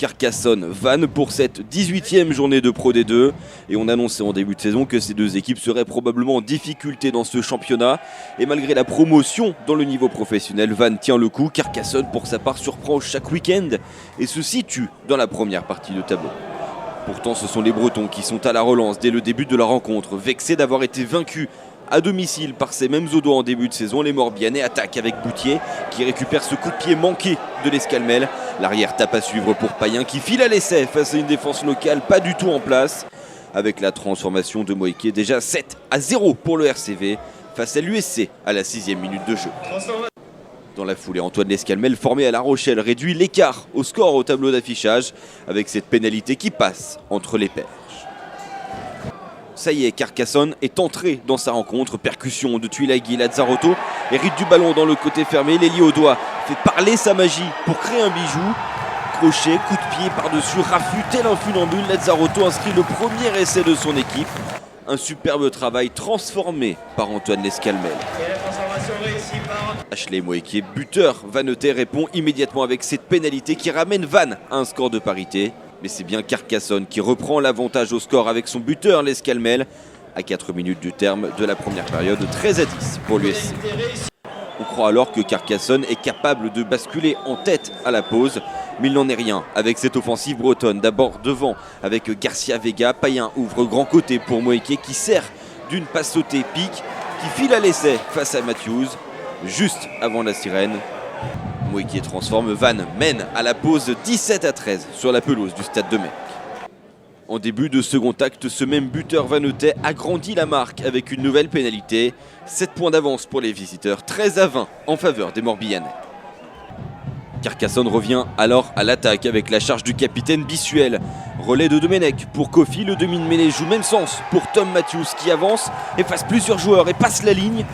Carcassonne-Vannes pour cette 18e journée de Pro D2. Et on annonçait en début de saison que ces deux équipes seraient probablement en difficulté dans ce championnat. Et malgré la promotion dans le niveau professionnel, Vannes tient le coup. Carcassonne, pour sa part, surprend chaque week-end et se situe dans la première partie de tableau. Pourtant, ce sont les Bretons qui sont à la relance dès le début de la rencontre. Vexés d'avoir été vaincus à domicile par ces mêmes Audois en début de saison, les Morbihanais attaquent avec Boutier qui récupère ce coup de pied manqué de l'Escalmel. L'arrière tape à suivre pour Payen qui file à l'essai face à une défense locale pas du tout en place. Avec la transformation de Moïké, déjà 7-0 pour le RCV face à l'USC à la 6e minute de jeu. Dans la foulée, Antoine L'Escalmel, formé à La Rochelle, réduit l'écart au score au tableau d'affichage avec cette pénalité qui passe entre les perches. Ça y est, Carcassonne est entré dans sa rencontre. Percussion de Tuilagi, Lazzarotto hérite du ballon dans le côté fermé. L'Élie Audois fait parler sa magie pour créer un bijou. Crochet, coup de pied par-dessus, raffut tel un funambule. Lazzarotto inscrit le premier essai de son équipe. Un superbe travail transformé par Antoine L'Escalmel. Ashley Moeke, buteur vannetais, répond immédiatement avec cette pénalité qui ramène Vannes à un score de parité. Mais c'est bien Carcassonne qui reprend l'avantage au score avec son buteur L'Escalmel à 4 minutes du terme de la première période, 13-10 pour l'USC. On croit alors que Carcassonne est capable de basculer en tête à la pause, mais il n'en est rien avec cette offensive bretonne. D'abord devant avec Garcia Vega, Payen ouvre grand côté pour Moeke qui sert d'une passe sautée pique, qui file à l'essai face à Matthews, juste avant la sirène. Moeke transforme, Vannes mène à la pause 17-13 sur la pelouse du stade de Mecque. En début de second acte, ce même buteur vannetais agrandit la marque avec une nouvelle pénalité. 7 points d'avance pour les visiteurs, 13-20 en faveur des Morbihanais. Carcassonne revient alors à l'attaque avec la charge du capitaine Bissuel. Relais de Domenech pour Kofi, le demi de mêlée joue même sens pour Tom Matthews qui avance, efface plusieurs joueurs et passe la ligne.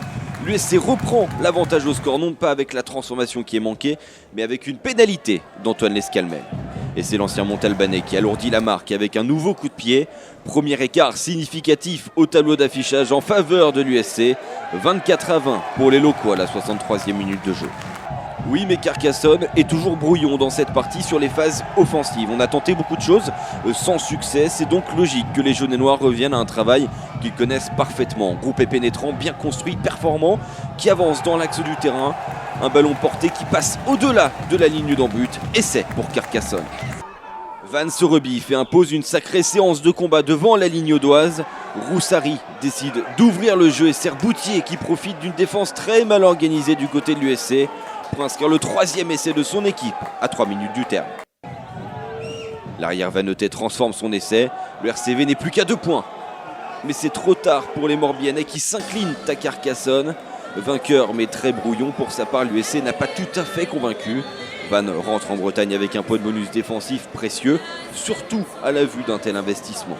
L'USC reprend l'avantage au score, non pas avec la transformation qui est manquée, mais avec une pénalité d'Antoine L'Escalmel. Et c'est l'ancien Montalbanais qui alourdit la marque avec un nouveau coup de pied. Premier écart significatif au tableau d'affichage en faveur de l'USC. 24-20 pour les locaux à la 63e minute de jeu. Oui, mais Carcassonne est toujours brouillon dans cette partie sur les phases offensives. On a tenté beaucoup de choses sans succès. C'est donc logique que les jaunes et noirs reviennent à un travail qu'ils connaissent parfaitement. Groupé pénétrant, bien construit, performant, qui avance dans l'axe du terrain. Un ballon porté qui passe au-delà de la ligne d'en but. Essai pour Carcassonne. Vannes se rebiffe et impose une sacrée séance de combat devant la ligne audoise. Roussari décide d'ouvrir le jeu et sert Boutier qui profite d'une défense très mal organisée du côté de l'USC pour inscrire le 3e essai de son équipe à 3 minutes du terme. L'arrière vannetais transforme son essai. Le RCV n'est plus qu'à 2 points. Mais c'est trop tard pour les Morbihanais qui s'inclinent à Carcassonne. Vainqueur mais très brouillon pour sa part, l'USC n'a pas tout à fait convaincu. Vannes rentre en Bretagne avec un point de bonus défensif précieux, surtout à la vue d'un tel investissement.